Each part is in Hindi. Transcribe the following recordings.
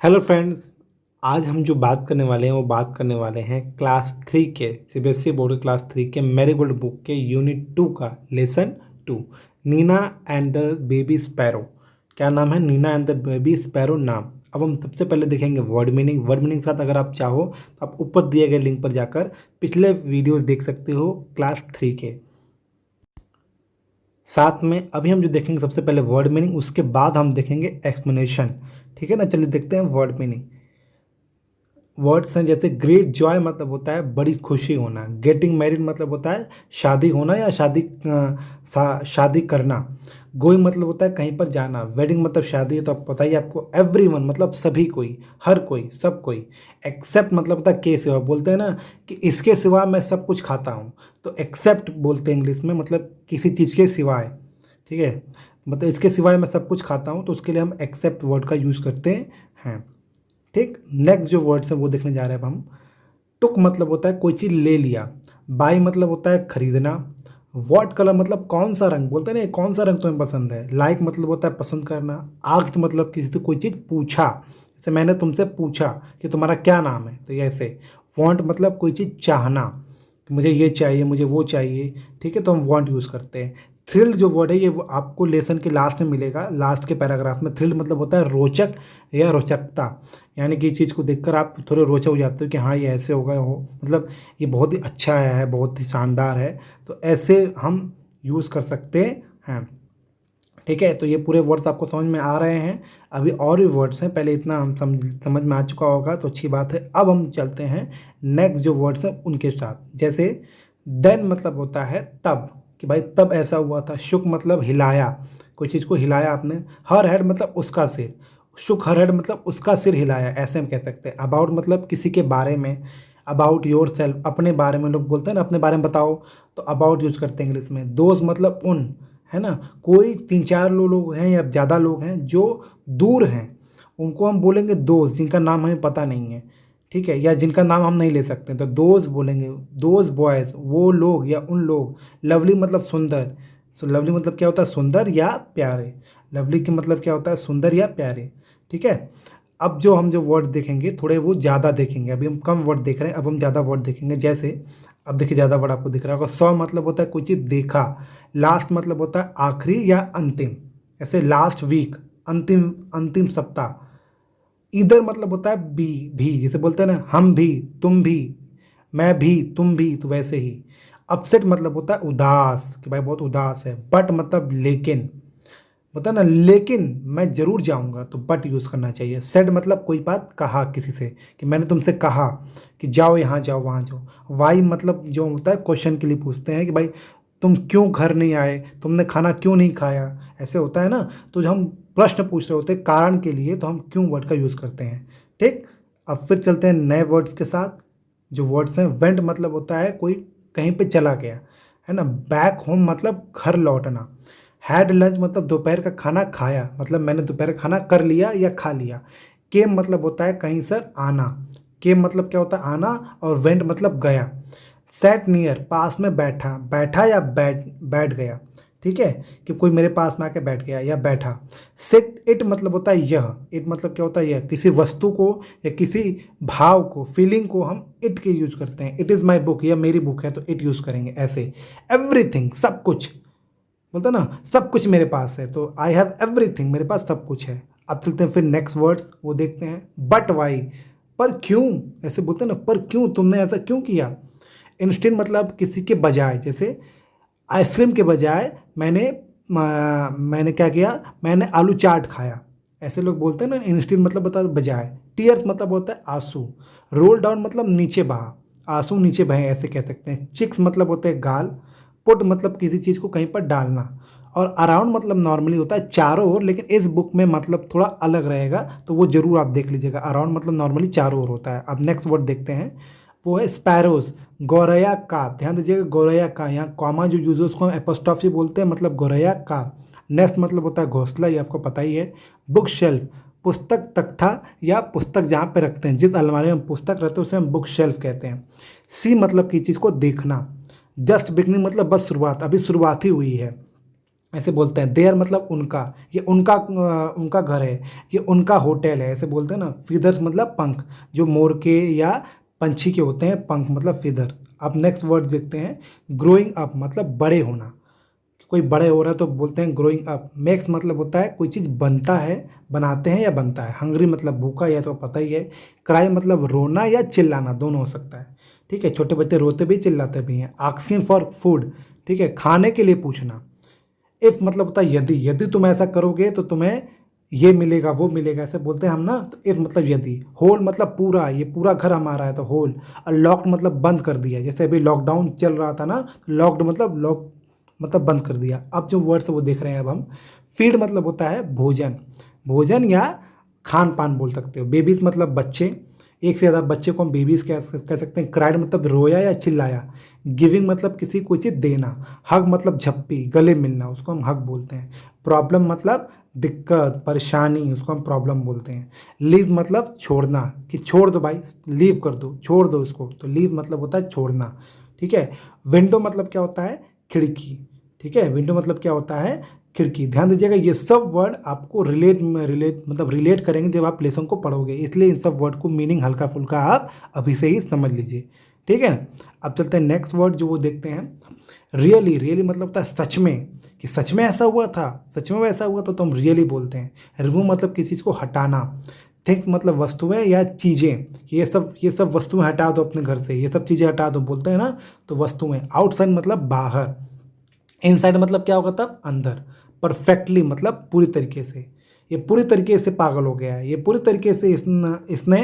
Hello friends. आज हम जो बात करने वाले हैं वो बात करने वाले हैं क्लास 3 के सीबीएसई बोर्ड के क्लास 3 के मैरीगोल्ड बुक के यूनिट 2 का lesson 2 Nina and the baby sparrow. क्या नाम है? Nina and the baby sparrow नाम। अब हम सबसे पहले देखेंगे वर्ड मीनिंग के साथ। अगर आप चाहो तो आप ऊपर दिए गए लिंक पर जाकर पिछले वीडियोस देख सकते हो क्लास 3 के। साथ में अभी हम जो देखेंगे सबसे पहले वर्ड मीनिंग, उसके बाद हम देखेंगे एक्सप्लेनेशन। ठीक है ना? चलिए देखते हैं वर्ड मीनिंग। वर्ड्स हैं जैसे ग्रेट जॉय मतलब होता है बड़ी खुशी होना, गेटिंग मैरिड मतलब होता है शादी होना या शादी करना, गोइंग मतलब होता है कहीं पर जाना, वेडिंग मतलब शादी है तो आप बताइए आपको, एवरीवन मतलब सभी कोई, हर कोई, सब कोई, एक्सेप्ट मतलब होता है के सिवा। बोलते हैं ना कि इसके सिवा मैं सब कुछ खाता हूँ, तो एक्सेप्ट बोलते हैं इंग्लिश में, मतलब किसी चीज़ के सिवाय। ठीक है, मतलब इसके सिवाय मैं सब कुछ खाता हूँ, तो उसके लिए हम एक्सेप्ट वर्ड का यूज़ करते हैं। ठीक, नेक्स्ट जो वर्ड्स है वो देखने जा रहे हैं अब हम। टुक मतलब होता है कोई चीज़ ले लिया, बाई मतलब होता है खरीदना, व्हाट कलर मतलब कौन सा रंग, बोलते हैं ना कौन सा रंग तुम्हें पसंद है, लाइक मतलब होता है पसंद करना, आस्क्ड मतलब किसी से कोई चीज़ पूछा, जैसे मैंने तुमसे पूछा कि तुम्हारा क्या नाम है, तो ये ऐसे। वांट मतलब कोई चीज़ चाहना, कि मुझे ये चाहिए, मुझे वो चाहिए। ठीक है, तो हम वांट यूज़ करते हैं। थ्रिल्ड जो वर्ड है ये आपको लेसन के लास्ट में मिलेगा, लास्ट के पैराग्राफ में। थ्रिल्ड मतलब होता है रोचक या रोचकता, यानी कि इस चीज़ को देखकर आप थोड़े रोचक हो जाते हो कि हाँ ये ऐसे होगा, हो मतलब ये बहुत ही अच्छा है, बहुत ही शानदार है, तो ऐसे हम यूज़ कर सकते हैं। ठीक है, तो ये पूरे वर्ड्स आपको समझ में आ रहे हैं। अभी और भी वर्ड्स हैं, पहले इतना हम समझ में आ चुका होगा तो अच्छी बात है। अब हम चलते हैं नेक्स्ट जो वर्ड्स हैं उनके साथ। जैसे देन मतलब होता है तब, कि भाई तब ऐसा हुआ था। शुक मतलब हिलाया, कोई चीज़ को हिलाया आपने। हर हेड मतलब उसका सिर, शुक हर हेड मतलब उसका सिर हिलाया, ऐसे हम कह सकते हैं। अबाउट मतलब किसी के बारे में, अबाउट योर सेल्फ अपने बारे में, लोग बोलते हैं ना अपने बारे में बताओ, तो अबाउट यूज़ करते हैं इंग्लिश में। दोस्त मतलब उन, है ना, कोई 3-4 लोग हैं या ज़्यादा लोग हैं जो दूर हैं, उनको हम बोलेंगे दोस्त, जिनका नाम हमें पता नहीं है। ठीक है, या जिनका नाम हम नहीं ले सकते, तो दोस्त बोलेंगे, दोस्त बॉयज़, वो लोग या उन लोग। लवली मतलब सुंदर, सो लवली मतलब क्या होता है? सुंदर या प्यारे। लवली के मतलब क्या होता है? सुंदर या प्यारे। ठीक है, अब हम जो वर्ड देखेंगे थोड़े वो ज़्यादा देखेंगे। अभी हम कम वर्ड देख रहे हैं, अब हम ज़्यादा वर्ड देखेंगे। जैसे अब देखिए ज़्यादा वर्ड आपको दिख रहा होगा। सौ मतलब होता है कोई चीज़ देखा, लास्ट मतलब होता है आखिरी या अंतिम, ऐसे लास्ट वीक, अंतिम अंतिम सप्ताह। इधर मतलब होता है भी, जैसे बोलते हैं ना हम भी, तुम भी, मैं भी, तुम भी, तो वैसे ही। अपसेट मतलब होता है उदास, कि भाई बहुत उदास है। बट मतलब लेकिन, होता है ना लेकिन मैं ज़रूर जाऊंगा, तो बट यूज़ करना चाहिए। सेड मतलब कोई बात कहा किसी से, कि मैंने तुमसे कहा कि जाओ यहाँ जाओ वहाँ जाओ। वाई मतलब जो होता है क्वेश्चन के लिए पूछते हैं कि भाई तुम क्यों घर नहीं आए, तुमने खाना क्यों नहीं खाया, ऐसे होता है ना। तो जब हम प्रश्न पूछ रहे होते हैं कारण के लिए, तो हम क्यों वर्ड का यूज़ करते हैं। ठीक, अब फिर चलते हैं नए वर्ड्स के साथ। जो वर्ड्स हैं, वेंट मतलब होता है कोई कहीं पे चला गया, है ना। बैक होम मतलब घर लौटना। हैड लंच मतलब दोपहर का खाना खाया, मतलब मैंने दोपहर का खाना कर लिया या खा लिया। केम मतलब होता है कहीं से आना, केम मतलब क्या होता है? आना। और वेंट मतलब गया। सेट नियर पास में बैठा, बैठा या बैठ गया। ठीक है, कि कोई मेरे पास में आके बैठ गया या बैठा। सिट इट मतलब होता है यह, इट मतलब क्या होता है? यह, किसी वस्तु को या किसी भाव को, फीलिंग को हम इट के यूज़ करते हैं। इट इज़ माई बुक, या मेरी बुक है तो इट यूज़ करेंगे ऐसे। एवरीथिंग सब कुछ, बोलते हैं ना सब कुछ मेरे पास है, तो आई हैव एवरीथिंग, मेरे पास सब कुछ है। अब चलते हैं फिर नेक्स्ट वर्ड्स वो देखते हैं। बट वाई, पर क्यों, ऐसे बोलते हैं ना, पर क्यों, तुमने ऐसा क्यों किया। इंस्टेंट मतलब किसी के बजाय, जैसे आइसक्रीम के बजाय मैंने क्या किया, मैंने आलू चाट खाया, ऐसे लोग बोलते हैं ना। इंस्टेंट मतलब बता बजाय। टीयर्स मतलब होता है आंसू। रोल डाउन मतलब नीचे बहा, आंसू नीचे बहे, ऐसे कह सकते हैं। चिक्स मतलब होते हैं गाल। पुट मतलब किसी चीज़ को कहीं पर डालना। और अराउंड मतलब नॉर्मली होता है चारों ओर, लेकिन इस बुक में मतलब थोड़ा अलग रहेगा, तो वो जरूर आप देख लीजिएगा। अराउंड मतलब नॉर्मली चारों ओर होता है। अब नेक्स्ट वर्ड देखते हैं, वो है स्पैरोज, गौरैया का। ध्यान दीजिएगा, गौरैया का, यहाँ कॉमा जो यूज है उसको हम एपोस्ट्रॉफी बोलते हैं, मतलब गौरैया का। नेक्स्ट मतलब होता है घोंसला, ये आपको पता ही है। बुक शेल्फ, पुस्तक तख्ता या पुस्तक जहाँ पे रखते हैं, जिस अलमारी में पुस्तक रहते हैं उसे हम बुक शेल्फ कहते हैं। सी मतलब किसी चीज़ को देखना। जस्ट बिगनिंग मतलब बस शुरुआत, अभी शुरुआत ही हुई है। ऐसे बोलते हैं। देयर मतलब उनका, ये उनका घर है, ये उनका होटल है, ऐसे बोलते हैं ना। फीदर्स मतलब पंख, जो मोर के या पंछी के होते हैं पंख, मतलब फीदर। अब नेक्स्ट वर्ड देखते हैं, ग्रोइंग अप मतलब बड़े होना। कोई बड़े हो रहा है तो बोलते हैं ग्रोइंग अप। मेक्स मतलब होता है कोई चीज़ बनता है, बनाते हैं या बनता है। हंग्री मतलब भूखा, या तो पता ही है। क्राई मतलब रोना या चिल्लाना, दोनों हो सकता है। ठीक है, छोटे बच्चे रोते भी चिल्लाते भी हैं। आस्किंग फॉर फूड, ठीक है, खाने के लिए पूछना। इफ मतलब होता है यदि, यदि तुम ऐसा करोगे तो तुम्हें ये मिलेगा वो मिलेगा, ऐसे बोलते हैं हम ना। तो इफ मतलब यदि। होल मतलब पूरा, ये पूरा घर हमारा है तो होल। और लॉक्ड मतलब बंद कर दिया, जैसे अभी लॉकडाउन चल रहा था ना, लॉक्ड मतलब लॉक मतलब बंद कर दिया। अब जो वर्ड्स वो देख रहे हैं अब हम। फीड मतलब होता है भोजन, भोजन या खान पान बोल सकते हो। बेबीज मतलब बच्चे, एक से ज़्यादा बच्चे को हम बेबीज कह सकते हैं। क्राइड मतलब रोया या चिल्लाया। गिविंग मतलब किसी को चीज़ देना। हग मतलब झप्पी, गले मिलना, उसको हम हग बोलते हैं। प्रॉब्लम मतलब दिक्कत परेशानी, उसको हम प्रॉब्लम बोलते हैं। लीव मतलब छोड़ना, कि छोड़ दो भाई, लीव कर दो, छोड़ दो इसको, तो लीव मतलब होता है छोड़ना। ठीक है। विंडो मतलब क्या होता है, खिड़की। ठीक है, विंडो मतलब क्या होता है, खिड़की। ध्यान दीजिएगा, ये सब वर्ड आपको रिलेट करेंगे जब आप लेसन को पढ़ोगे, इसलिए इन सब वर्ड को मीनिंग हल्का फुल्का आप अभी से ही समझ लीजिए। ठीक है। अब चलते हैं नेक्स्ट वर्ड जो वो देखते हैं, रियली। रियली मतलब होता है सच में, कि सच में ऐसा हुआ था, सच में वैसा हुआ तो हम रियली बोलते हैं। रिमूव मतलब किसी चीज़ को हटाना। थिंग्स मतलब वस्तुएं या चीज़ें, कि ये सब वस्तुएं हटा दो अपने घर से, ये सब चीज़ें हटा दो बोलते हैं ना, तो वस्तुएं। आउटसाइड मतलब बाहर। इनसाइड मतलब क्या होगा तब, अंदर। परफेक्टली मतलब पूरी तरीके से, ये पूरी तरीके से पागल हो गया है, ये पूरी तरीके से इसने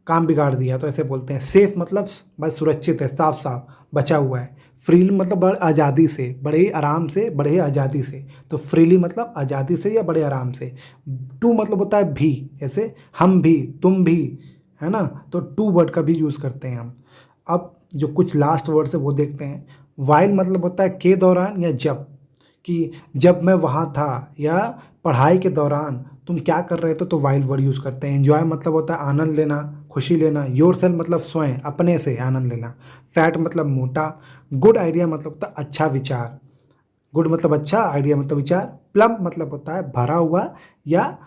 काम बिगाड़ दिया, तो ऐसे बोलते हैं। सेफ मतलब बस सुरक्षित है, साफ साफ बचा हुआ है। फ्रीली मतलब बड़े आज़ादी से, बड़े ही आराम से, बड़े ही आज़ादी से, तो फ्रीली मतलब आज़ादी से या बड़े आराम से। टू मतलब होता है भी, जैसे हम भी, तुम भी, है ना, तो टू वर्ड का भी यूज़ करते हैं हम। अब जो कुछ लास्ट वर्ड है वो देखते हैं। वाइल मतलब होता है के दौरान या जब, कि जब मैं वहाँ था, या पढ़ाई के दौरान तुम क्या कर रहे थे, तो वाइल वर्ड यूज़ करते हैं। एंजॉय मतलब होता है आनंद लेना, खुशी लेना। योर सेल्फ मतलब स्वयं, अपने से आनंद लेना। फैट मतलब मोटा। गुड आइडिया मतलब होता है अच्छा विचार। गुड मतलब अच्छा, आइडिया मतलब विचार। प्लम मतलब होता है भरा हुआ या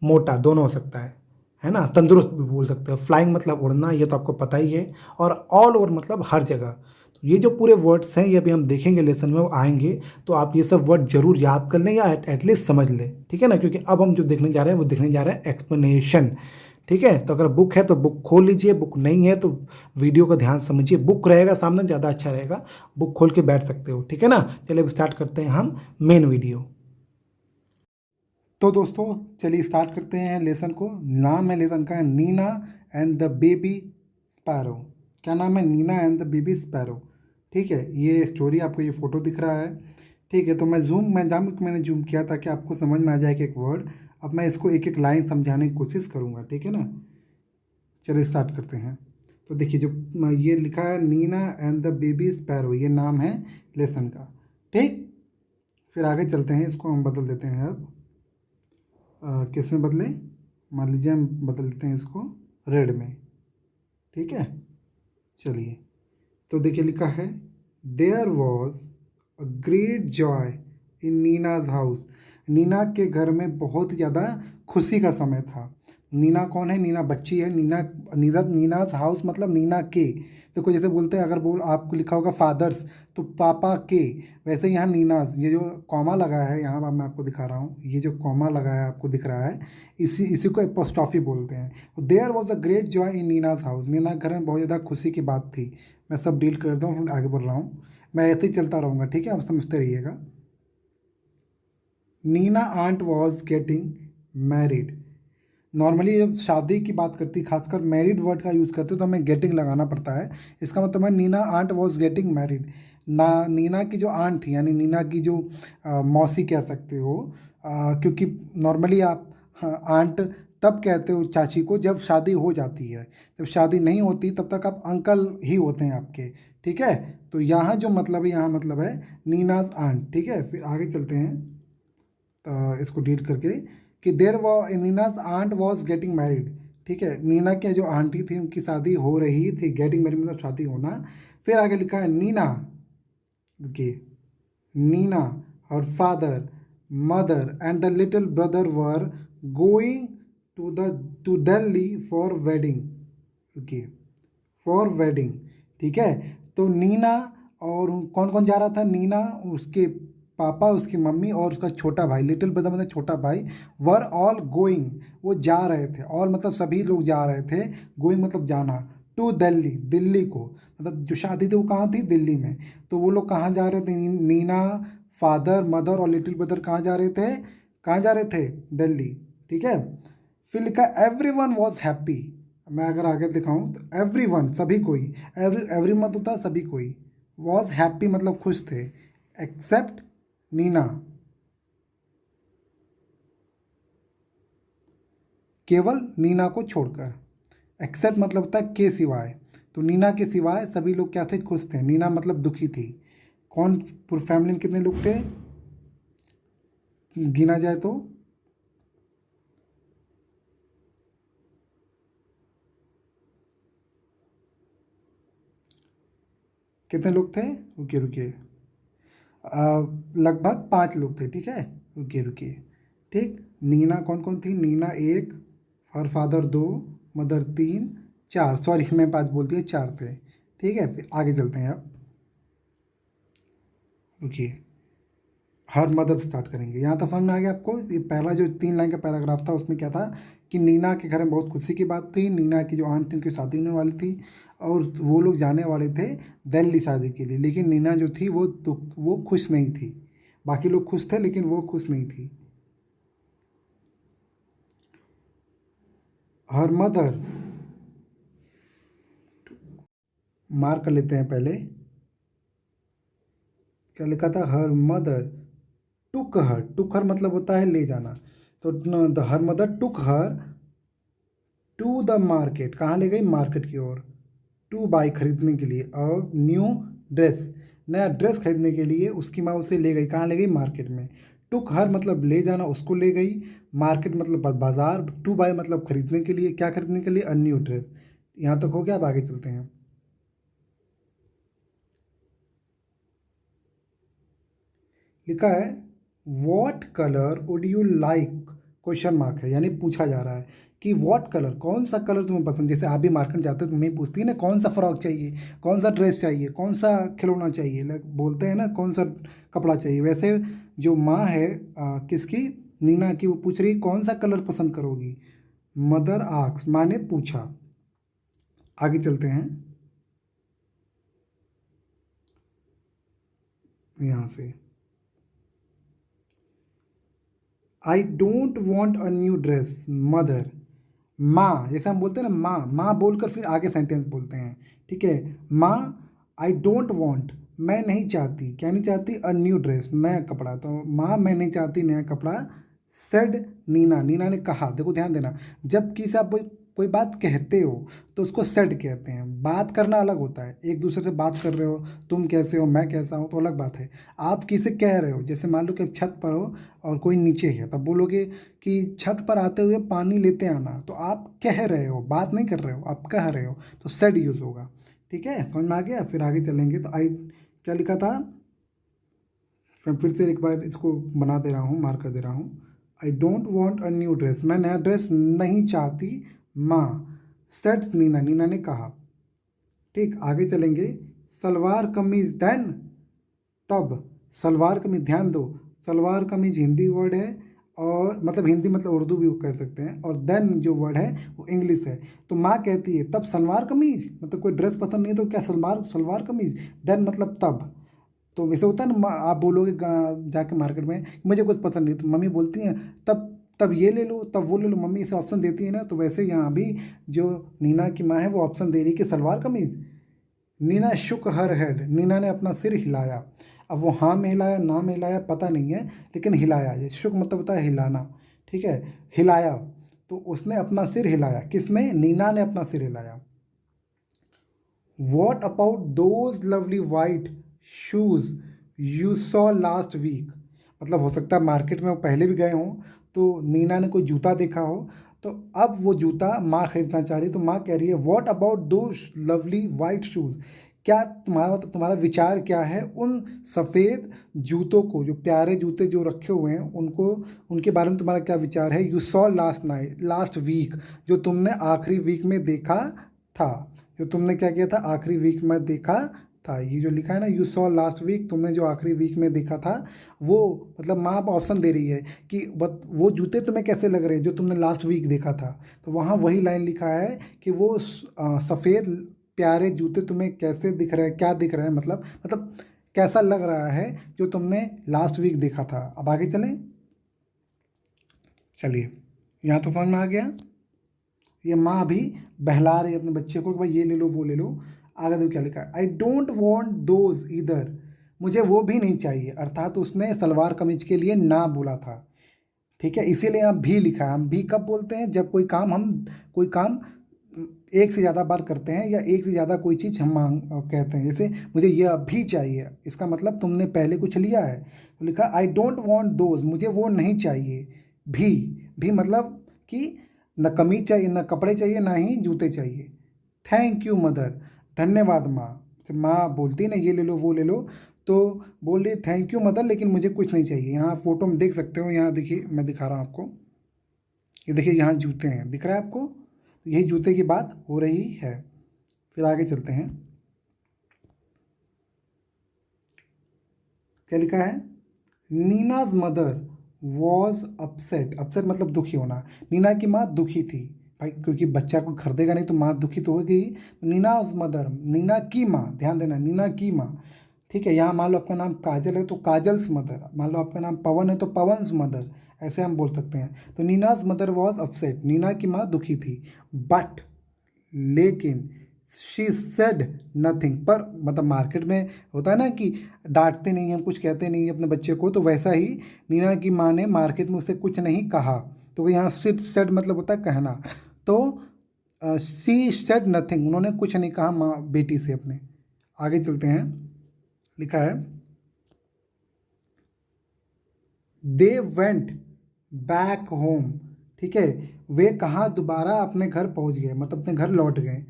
मोटा, दोनों हो सकता है ना। तंदुरुस्त भी बोल सकते हो। फ्लाइंग मतलब उड़ना, ये तो आपको पता ही है। और ऑल ओवर मतलब हर जगह। तो ये जो पूरे वर्ड्स हैं ये अभी हम देखेंगे लेसन में, वो आएंगे, तो आप ये सब वर्ड जरूर याद कर लें या एटलीस्ट समझ लें। ठीक है ना, क्योंकि अब हम जो देखने जा रहे हैं वो देखने जा रहे हैं एक्सप्लेनेशन। ठीक है, तो अगर बुक है तो बुक खोल लीजिए, बुक नहीं है तो वीडियो का ध्यान समझिए। बुक रहेगा सामने ज़्यादा अच्छा रहेगा, बुक खोल के बैठ सकते हो। ठीक है ना, चलिए अब स्टार्ट करते हैं हम मेन वीडियो। तो दोस्तों चलिए स्टार्ट करते हैं लेसन को। नाम है लेसन का, Nina and the baby sparrow. क्या नाम है, Nina and the baby sparrow. ठीक है, ये स्टोरी आपको ये फ़ोटो दिख रहा है। ठीक है, तो मैंने जूम किया ताकि आपको समझ में आ जाए कि एक वर्ड। अब मैं इसको एक एक लाइन समझाने की कोशिश करूँगा, ठीक है ना। चलिए स्टार्ट करते हैं। तो देखिए जो ये लिखा है Nina and the baby sparrow, ये नाम है लेसन का। ठीक, फिर आगे चलते हैं, इसको हम बदल देते हैं अब। किस में बदलें, मान लीजिए हम बदल देते हैं इसको रेड में। ठीक है, चलिए। तो देखिए लिखा है, there was a great joy in Nina's house. Nina के घर में बहुत ज़्यादा खुशी का समय था। नीना कौन है, नीना बच्ची है। नीनाज हाउस मतलब नीना के। देखो जैसे बोलते हैं, अगर बोल आपको लिखा होगा फादर्स तो पापा के, वैसे यहाँ नीनाज, ये जो कॉमा लगा है यहाँ, अब मैं आपको दिखा रहा हूँ, ये जो कॉमा लगा है आपको दिख रहा है, इसी को एपोस्ट्रॉफी बोलते हैं। There was a great joy in Nina's house, Nina के घर में बहुत ज़्यादा खुशी की बात थी। मैं सब डील करता हूँ, फिर आगे बढ़ रहा हूँ। मैं ऐसे ही चलता रहूँगा, ठीक है, आप समझते रहिएगा। Nina aunt was getting married. Normally जब शादी की बात करती, खासकर मैरिड वर्ड का यूज़ करते तो हमें गेटिंग लगाना पड़ता है। इसका मतलब है Nina aunt was getting married. ना, नीना की जो आंट थी, यानी नीना की जो मौसी कह सकते हो, क्योंकि नॉर्मली आप, हाँ, आंट तब कहते हो चाची को जब शादी हो जाती है। जब शादी नहीं होती तब तक आप अंकल ही होते हैं आपके। ठीक है, तो यहाँ जो मतलब है, यहाँ मतलब है नीनाज आंट। ठीक है, फिर आगे चलते हैं, तो इसको डील करके, कि देर वो Nina's aunt was getting married. ठीक है, नीना के जो आंटी थी उनकी शादी हो रही थी। गेटिंग मैरिड मतलब शादी होना। फिर आगे लिखा है नीना, रुकिए, Neena her father, mother, and the little brother were going to Delhi for wedding. रुकिए, फॉर वेडिंग, ठीक है। तो नीना और कौन कौन जा रहा था? नीना, उसके पापा, उसकी मम्मी और उसका छोटा भाई, लिटिल ब्रदर मतलब छोटा भाई, वर ऑल गोइंग, वो जा रहे थे। ऑल मतलब सभी लोग जा रहे थे, गोइंग मतलब जाना, टू दिल्ली, दिल्ली को, मतलब जो शादी थी वो कहाँ थी? दिल्ली में। तो वो लोग कहाँ जा रहे थे? नीना, फादर, मदर और लिटिल ब्रदर कहाँ जा रहे थे? कहाँ जा रहे थे? दिल्ली, ठीक है। फिर लिखा एवरी वन वॉज हैप्पी। मैं अगर आगे दिखाऊं तो एवरी वन, सभी कोई, एवरी मत होता है सभी कोई, वॉज हैप्पी मतलब खुश थे, एक्सेप्ट नीना, केवल नीना को छोड़कर। एक्सेप्ट मतलब होता है के सिवाय, तो नीना के सिवाय सभी लोग क्या थे? खुश थे। नीना मतलब दुखी थी। कौन पूरी फैमिली में कितने लोग थे गिना जाए तो? कितने लोग थे? रुकिए रुकिए, लगभग 5 लोग थे, ठीक है। रुकिए रुकिए, ठीक। नीना कौन कौन थी? नीना एक, और फादर 2, मदर 3, 4, सॉरी मैं 5 बोल दिया, 4 थे, ठीक है। फिर आगे चलते हैं अब, रुकिए, हर मदर स्टार्ट करेंगे। यहाँ तक समझ में आ गया आपको? ये पहला जो 3 लाइन का पैराग्राफ था उसमें क्या था कि नीना के घर में बहुत खुशी की बात थी, नीना की जो आंट थी उनकी शादी होने वाली थी और वो लोग जाने वाले थे दिल्ली शादी के लिए, लेकिन नीना जो थी वो खुश नहीं थी। बाकी लोग खुश थे लेकिन वो खुश नहीं थी। हर मदर, मार्क कर लेते हैं पहले, क्या लिखा था? हर मदर टुक हर मतलब होता है ले जाना, तो her mother took her to the market, कहाँ ले गई? मार्केट की ओर, टू बाई खरीदने के लिए, और न्यू ड्रेस, नया ड्रेस खरीदने के लिए उसकी माँ उसे ले गई, कहाँ ले गई? मार्केट में। टुक हर मतलब ले जाना, उसको ले गई। मार्केट मतलब बाजार। टू बाई मतलब खरीदने के लिए, क्या खरीदने के लिए? A new dress. यहाँ तक हो गया, अब आगे चलते हैं। लिखा है what colour would you like, question mark है, यानी पूछा जा रहा है कि वॉट कलर, कौन सा कलर तुम्हें पसंद। जैसे आप भी मार्केट जाते हो तो मैं पूछती है ना कौन सा फ्रॉक चाहिए, कौन सा ड्रेस चाहिए, कौन सा खिलौना चाहिए, लाइक बोलते हैं ना कौन सा कपड़ा चाहिए। वैसे जो माँ है किसकी? नीना की, वो पूछ रही कौन सा कलर पसंद करोगी। मदर आक्स, माँ ने पूछा। आगे चलते हैं यहाँ से। आई don't want a new dress mother, माँ, जैसे हम बोलते हैं ना माँ, माँ बोलकर फिर आगे सेंटेंस बोलते हैं, ठीक है। माँ, आई डोंट वॉन्ट, मैं नहीं चाहती, क्या नहीं चाहती? अ न्यू ड्रेस, नया कपड़ा। तो माँ मैं नहीं चाहती नया कपड़ा। सेड नीना, नीना ने कहा। देखो ध्यान देना, जब किसी आप कोई बात कहते हो तो उसको सेड कहते हैं। बात करना अलग होता है, एक दूसरे से बात कर रहे हो, तुम कैसे हो, मैं कैसा हूँ, तो अलग बात है। आप किसे कह रहे हो? जैसे मान लो कि आप छत पर हो और कोई नीचे है, तब बोलोगे कि छत पर आते हुए पानी लेते आना, तो आप कह रहे हो, बात नहीं कर रहे हो, आप कह रहे हो, तो सेड यूज़ होगा, ठीक है। समझ में आ गया? फिर आगे चलेंगे तो आई, क्या लिखा था? मैं फिर से एक बार इसको बना दे रहा हूँ, मार्क कर दे रहा हूँ। आई don't want a new dress, मैं नया ड्रेस नहीं चाहती माँ। सेड नीना, नीना ने कहा, ठीक। आगे चलेंगे, सलवार कमीज देन, तब, सलवार कमीज, ध्यान दो, सलवार कमीज हिंदी वर्ड है, और मतलब हिंदी मतलब उर्दू भी कह सकते हैं, और देन जो वर्ड है वो इंग्लिश है। तो माँ कहती है तब सलवार कमीज, मतलब कोई ड्रेस पसंद नहीं तो क्या सलवार सलवार कमीज, देन मतलब तब। तो वैसे होता है ना, आप बोलोगे जाके मार्केट में मुझे कुछ पसंद नहीं, तो मम्मी बोलती हैं तब तब ये ले लो, तब वो ले लो, मम्मी इसे ऑप्शन देती है ना। तो वैसे यहाँ भी जो नीना की माँ है वो ऑप्शन दे रही है कि सलवार कमीज। नीना शुक हर हेड, नीना ने अपना सिर हिलाया। अब वो हाँ में हिलाया, ना में हिलाया, पता नहीं है, लेकिन हिलाया। ये शुक मतलब होता है हिलाना, ठीक है, हिलाया। तो उसने अपना सिर हिलाया, किसने? नीना ने अपना सिर हिलाया। What about those lovely white shoes you saw last week, मतलब हो सकता है मार्केट में वो पहले भी गए हों, तो नीना ने कोई जूता देखा हो, तो अब वो जूता माँ खरीदना चाह रही है। तो माँ कह रही है वॉट अबाउट दो लवली वाइट शूज़, क्या तुम्हारा मतलब तुम्हारा विचार क्या है उन सफ़ेद जूतों को, जो प्यारे जूते जो रखे हुए हैं उनको, उनके बारे में तुम्हारा क्या विचार है। यू सॉ लास्ट वीक, जो तुमने आखिरी वीक में देखा था, जो तुमने क्या किया था आखिरी वीक में देखा था। ये जो लिखा है ना, यू सॉ लास्ट वीक, तुमने जो आखिरी वीक में देखा था, वो मतलब माँ आप ऑप्शन दे रही है कि वो जूते तुम्हें कैसे लग रहे हैं जो तुमने लास्ट वीक देखा था। तो वहाँ वही लाइन लिखा है कि वो सफ़ेद प्यारे जूते तुम्हें कैसे दिख रहे हैं, क्या दिख रहे हैं, मतलब कैसा लग रहा है जो तुमने लास्ट वीक देखा था। अब आगे चलें, चलिए यहाँ तो समझ में आ गया। ये माँ अभी बहला रही है अपने बच्चे को कि भाई ये ले लो वो ले लो। आगे देखो क्या लिखा है, आई डोंट वॉन्ट दोज इधर, मुझे वो भी नहीं चाहिए। अर्थात उसने सलवार कमीज के लिए ना बोला था, ठीक है, इसीलिए यहाँ भी लिखा है। हम भी कब बोलते हैं, जब कोई काम एक से ज़्यादा बार करते हैं या एक से ज़्यादा कोई चीज़ हम कहते हैं। जैसे मुझे ये अभी चाहिए, इसका मतलब तुमने पहले कुछ लिया है। तो लिखा आई डोंट वॉन्ट दोज, मुझे वो नहीं चाहिए। भी मतलब कि न कमीज चाहिए, न कपड़े चाहिए, ना ही जूते चाहिए। थैंक यू मदर, धन्यवाद माँ। माँ बोलती है ना ये ले लो वो ले लो, तो बोल रही थैंक यू मदर, लेकिन मुझे कुछ नहीं चाहिए। यहाँ फोटो में देख सकते हो, यहाँ देखिए मैं दिखा रहा हूँ आपको, ये देखिए यहाँ जूते हैं, दिख रहा है आपको। तो यही जूते की बात हो रही है। फिर आगे चलते हैं, क्या लिखा है, Nina's mother was upset. Upset मतलब दुखी होना। नीना की माँ दुखी थी भाई, क्योंकि बच्चा को खरीदेगा नहीं तो माँ दुखी तो होगी। नीनाज मदर, नीना की माँ, ध्यान देना, नीना की माँ, ठीक है। यहाँ मान लो आपका नाम काजल है तो काजल्स मदर, मान लो आपका नाम पवन है तो पवन्स मदर, ऐसे हम बोल सकते हैं। तो Nina's mother was upset, Nina की माँ दुखी थी। बट, लेकिन, शी सेड नथिंग, पर मतलब मार्केट में होता है ना कि डांटते नहीं हैं, कुछ कहते नहीं हैं अपने बच्चे को, तो वैसा ही नीना की माँ ने मार्केट में उसे कुछ नहीं कहा। तो यहाँ सिट सेड मतलब होता है कहना। तो शी सेड नथिंग, उन्होंने कुछ नहीं कहा माँ बेटी से अपने। आगे चलते हैं, लिखा है दे वेंट बैक होम, ठीक है, वे कहाँ दोबारा अपने घर पहुँच गए, मतलब अपने घर लौट गए।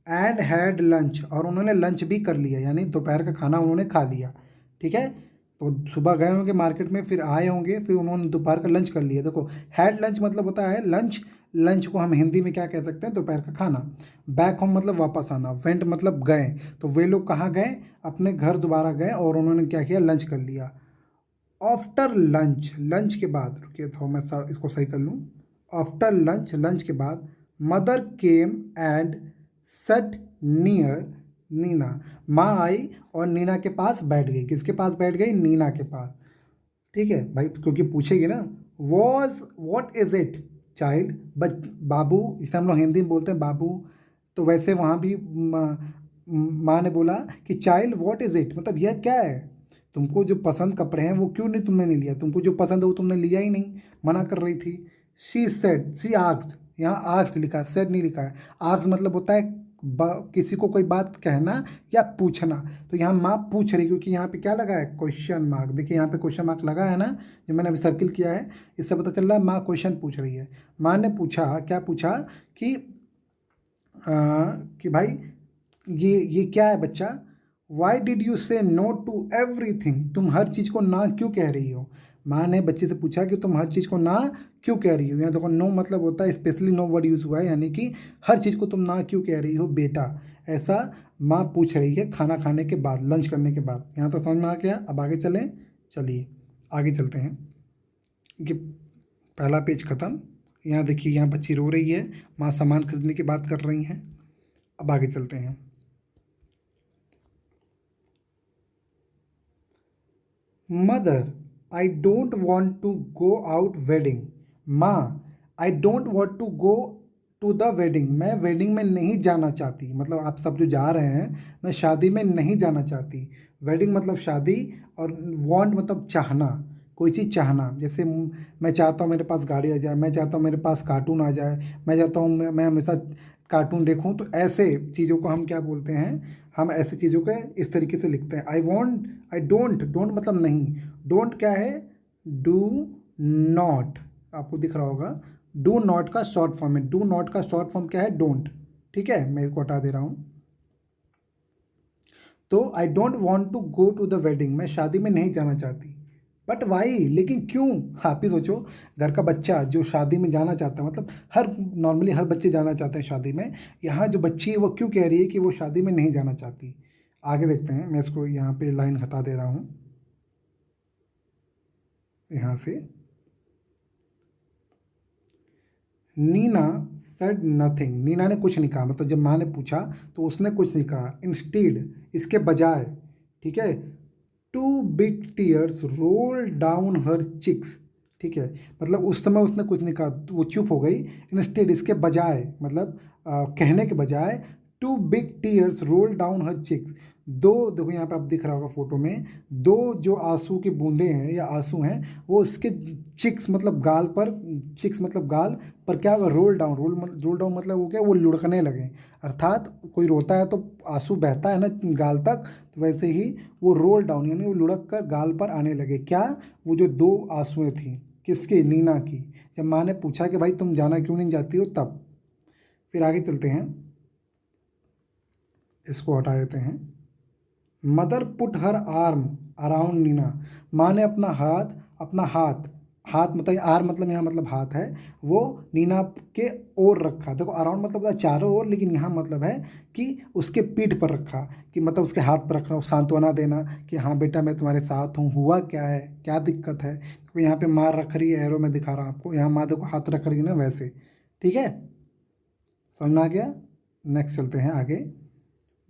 एंड हैड लंच, और उन्होंने लंच भी कर लिया, यानी दोपहर का खाना उन्होंने खा लिया, ठीक है। तो सुबह गए होंगे मार्केट में, फिर आए होंगे, फिर उन्होंने दोपहर का लंच कर लिया। देखो हैड लंच मतलब होता है लंच, लंच को हम हिंदी में क्या कह सकते हैं, दोपहर का खाना। बैक होम मतलब वापस आना, वेंट मतलब गए, तो वे लोग कहाँ गए, अपने घर दोबारा गए और उन्होंने क्या किया, लंच कर लिया। आफ्टर लंच, लंच के बाद, रुकिए तो मैं इसको सही कर लूँ। आफ्टर लंच, लंच के बाद, मदर केम एंड सट नियर नीना, माँ आई और नीना के पास बैठ गई। किसके पास बैठ गई, नीना के पास, ठीक है भाई, क्योंकि पूछेगी ना। Was what is it child, बाबू, इसे हम लोग हिंदी में बोलते हैं बाबू, तो वैसे वहाँ भी माँ ने बोला कि चाइल्ड वॉट इज़ इट, मतलब यह क्या है, तुमको जो पसंद कपड़े हैं वो क्यों नहीं तुमने नहीं लिया, तुमको जो पसंद है वो तुमने लिया ही नहीं, मना कर रही थी। शी सेड, शी आस्क्ड, यहाँ आस्क्ड लिखा है, सेड नहीं लिखा है। आस्क्ड मतलब होता है किसी को कोई बात कहना या पूछना। तो यहाँ माँ पूछ रही, क्योंकि यहाँ पे क्या लगा है, क्वेश्चन मार्क। देखिए यहाँ पे क्वेश्चन मार्क लगा है ना, जो मैंने अभी सर्किल किया है, इससे पता चल रहा है माँ क्वेश्चन पूछ रही है। माँ ने पूछा, क्या पूछा कि भाई ये क्या है बच्चा, वाई डिड यू से नो टू एवरीथिंग, तुम हर चीज़ को ना क्यों कह रही हो। माँ ने बच्चे से पूछा कि तुम हर चीज़ को ना क्यों कह रही हो। यहाँ देखो नो मतलब होता है स्पेशली नो वर्ड यूज़ हुआ है, यानी कि हर चीज़ को तुम ना क्यों कह रही हो बेटा, ऐसा माँ पूछ रही है खाना खाने के बाद, लंच करने के बाद। यहाँ तो समझ में आ गया। अब आगे चलें, चलिए आगे चलते हैं, कि पहला पेज ख़त्म। यहाँ देखिए, यहाँ बच्ची रो रही है, माँ सामान खरीदने की बात कर रही हैं। अब आगे चलते हैं, mother I don't want to go out wedding, माँ I don't want to go to the wedding, मैं वेडिंग में नहीं जाना चाहती, मतलब आप सब जो जा रहे हैं, मैं शादी में नहीं जाना चाहती। वेडिंग मतलब शादी, और वॉन्ट मतलब चाहना, कोई चीज़ चाहना। जैसे मैं चाहता हूँ मेरे पास गाड़ी आ जाए, मैं चाहता हूँ मेरे पास कार्टून आ जाए, मैं चाहता हूँ मैं हमेशा कार्टून देखूँ, तो ऐसे चीज़ों को हम क्या बोलते हैं, हम ऐसी चीज़ों के इस तरीके से लिखते हैं। I want, I don't, don't मतलब नहीं, डोंट क्या है, डू नॉट, आपको दिख रहा होगा, डू नॉट का शॉर्ट फॉर्म है, डू नॉट का शॉर्ट फॉर्म क्या है, डोंट, ठीक है, मैं इसको हटा दे रहा हूँ। तो I don't want to go to the wedding, मैं शादी में नहीं जाना चाहती। बट वाई, लेकिन क्यों? आप ही सोचो, घर का बच्चा जो शादी में जाना चाहता है, मतलब हर नॉर्मली हर बच्चे जाना चाहते हैं शादी में, यहाँ जो बच्ची है वो क्यों कह रही है कि वो शादी में नहीं जाना चाहती? आगे देखते हैं, मैं इसको यहाँ पे लाइन हटा दे रहा हूँ यहाँ से। नीना सेड नथिंग, नीना ने कुछ नहीं कहा, मतलब जब माँ ने पूछा तो उसने कुछ नहीं कहा। इंस्टीड, इसके बजाय, ठीक है, two big tears roll down her cheeks, ठीक है, मतलब उस समय उसने कुछ नहीं कहा, तो वो चुप हो गई। इंस्टेड, इसके बजाय, मतलब कहने के बजाय, two big tears roll down her cheeks, दो, देखो यहाँ पे आप दिख रहा होगा फोटो में, दो जो आंसू की बूंदें हैं या आंसू हैं वो उसके चिक्स मतलब गाल पर, चिक्स मतलब गाल पर क्या होगा, रोल डाउन, रोल डाउन मतलब वो क्या, वो लुढ़कने लगे। अर्थात कोई रोता है तो आंसू बहता है ना गाल तक, तो वैसे ही वो रोल डाउन यानी वो लुढ़क कर गाल पर आने लगे। क्या? वो जो दो आंसुएं थी, किसकी? नीना की। जब माँ ने पूछा कि भाई तुम जाना क्यों नहीं जाती हो, तब। फिर आगे चलते हैं, इसको हटा देते हैं। Mother put her arm around Nina, माँ ने अपना हाथ, हाथ मतलब आर्म मतलब यहाँ मतलब हाथ है, वो नीना के ओर रखा। देखो अराउंड मतलब होता है चारों ओर, लेकिन यहाँ मतलब है कि उसके पीठ पर रखा, कि मतलब उसके हाथ पर रखना, सांत्वना देना कि हाँ बेटा मैं तुम्हारे साथ हूँ, हुआ क्या है, क्या दिक्कत है। तो यहाँ पे माँ रख रही है, एरो में दिखा रहा हूँ आपको, यहाँ माँ देखो हाथ रख रही है ना, वैसे। ठीक है, समझ में आ गया? नेक्स्ट चलते हैं आगे।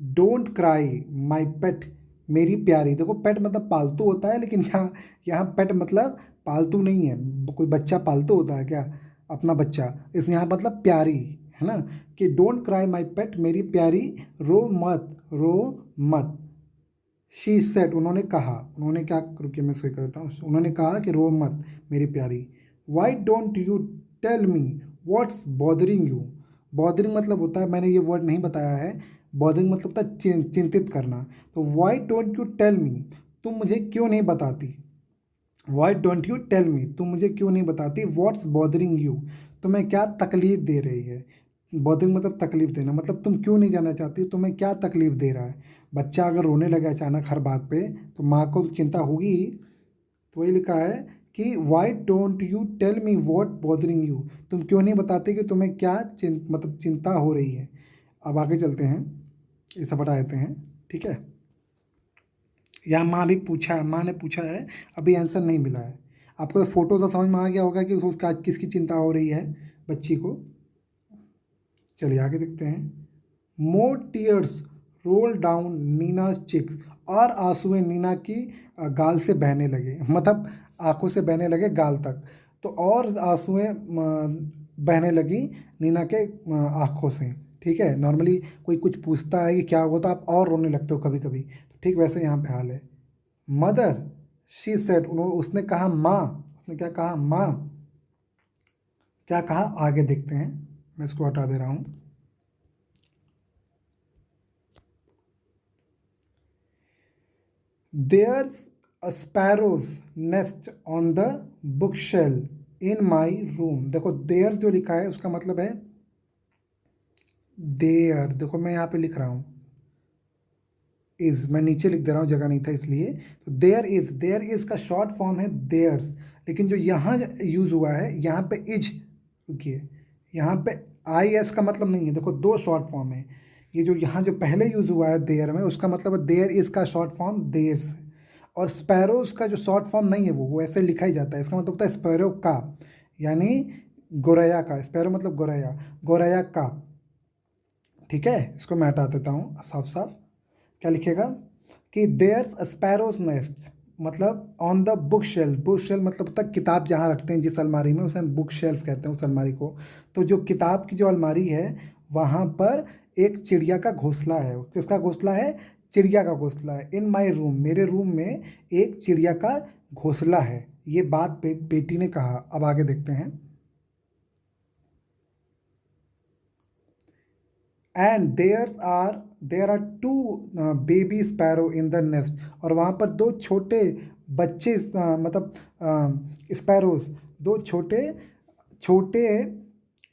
डोंट क्राई माई पेट, मेरी प्यारी, देखो पेट मतलब पालतू होता है, लेकिन यहाँ यहाँ पेट मतलब पालतू नहीं है, कोई बच्चा पालतू होता है क्या? अपना बच्चा, इस यहाँ मतलब प्यारी, है ना, कि डोंट क्राई माई पेट, मेरी प्यारी, रो मत, रो मत। शी सेड, उन्होंने कहा, उन्होंने क्या, रुकिए मैं सही करता हूँ, उन्होंने कहा कि रो मत मेरी प्यारी। Why don't you tell me what's bothering you, bothering मतलब होता है, मैंने ये वर्ड नहीं बताया है, बॉदरिंग मतलब होता है चिंतित करना। तो why don't you tell me, तुम मुझे क्यों नहीं बताती, why don't you tell me, तुम मुझे क्यों नहीं बताती, व्हाट्स बॉदरिंग यू, तुम्हें क्या तकलीफ दे रही है। बॉदरिंग मतलब तकलीफ देना, मतलब तुम क्यों नहीं जाना चाहती, तुम्हें क्या तकलीफ दे रहा है। बच्चा अगर रोने लगे अचानक हर बात पे, तो माँ को तो चिंता होगी ही। तो वही लिखा है कि why don't you tell me what bothering you, तुम क्यों नहीं बताते कि तुम्हें क्या मतलब चिंता हो रही है। अब आगे चलते हैं, इसे बता देते हैं, ठीक है। यहाँ माँ ने पूछा है, अभी आंसर नहीं मिला है। आपको तो फोटो से समझ में आ गया होगा कि उसको क्या किसकी चिंता हो रही है बच्ची को। चलिए आगे देखते हैं। More tears roll down Nina's cheeks, और आंसुएं नीना की गाल से बहने लगे, मतलब आंखों से बहने लगे गाल तक। तो और आंसुएं बहने लगी नीना के आंखों से। ठीक है, नॉर्मली कोई कुछ पूछता है कि क्या हुआ तो आप और रोने लगते हो कभी कभी, तो ठीक वैसे यहाँ पे हाल है। मदर, शी सेड, उसने कहा माँ, उसने क्या कहा माँ, क्या कहा आगे देखते हैं, मैं इसको हटा दे रहा हूँ। There's a sparrow's nest on the bookshelf in my room, देखो there's जो लिखा है उसका मतलब है there, देखो मैं यहाँ पे लिख रहा हूँ इज, मैं नीचे लिख दे रहा हूँ, जगह नहीं था इसलिए। तो देयर इज का शॉर्ट फॉर्म है देयर्स, लेकिन जो यहाँ यूज़ हुआ है यहाँ पे इज, रुकिए, यहाँ पे आई एस का मतलब नहीं है, देखो दो शॉर्ट फॉर्म है। ये जो यहाँ जो पहले यूज़ हुआ है देयर में, उसका मतलब है देयर इज का शॉर्ट फॉर्म देयर्स, और स्पैरोज का जो शॉर्ट फॉर्म नहीं है वो ऐसे लिखा ही जाता है, इसका मतलब होता है स्पैरो का, यानी गोरैया का, स्पैरो मतलब गोरैया, गोरैया का। ठीक है, इसको मैं हटा देता हूँ साफ साफ। क्या लिखेगा कि देयर्स स्पैरोज नेस्ट, मतलब on the book shelf, book shelf मतलब तक किताब जहाँ रखते हैं जिस अलमारी में, उसे हम बुक शेल्फ कहते हैं उस अलमारी को। तो जो किताब की जो अलमारी है वहाँ पर एक चिड़िया का घोंसला है। किसका घोंसला है? चिड़िया का घोंसला है। इन माई रूम, मेरे रूम में एक चिड़िया का घोंसला है। ये बात बेटी ने कहा। अब आगे देखते हैं। And there are two baby sparrow in the nest, और वहाँ पर दो छोटे बच्चे मतलब स्पैरोज, दो छोटे छोटे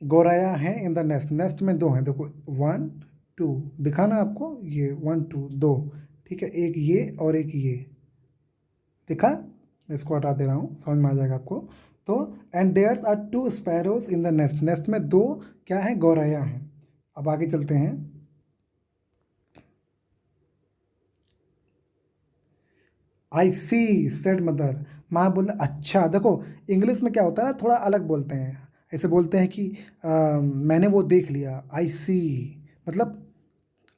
गौरैया हैं इन द नेस्ट, नेस्ट में दो हैं, देखो वन टू, दिखा ना आपको, ये वन टू दो। ठीक है, एक ये और एक ये, देखा, मैं इसको हटा दे रहा हूँ, समझ में आ जाएगा आपको। तो and there's are two sparrows in the nest, nest में दो क्या है, गौरैया हैं। अब आगे चलते हैं। आई सी सेड मदर, माँ बोले अच्छा। देखो इंग्लिश में क्या होता है ना, थोड़ा अलग बोलते हैं। ऐसे बोलते हैं कि मैंने वो देख लिया, आई सी मतलब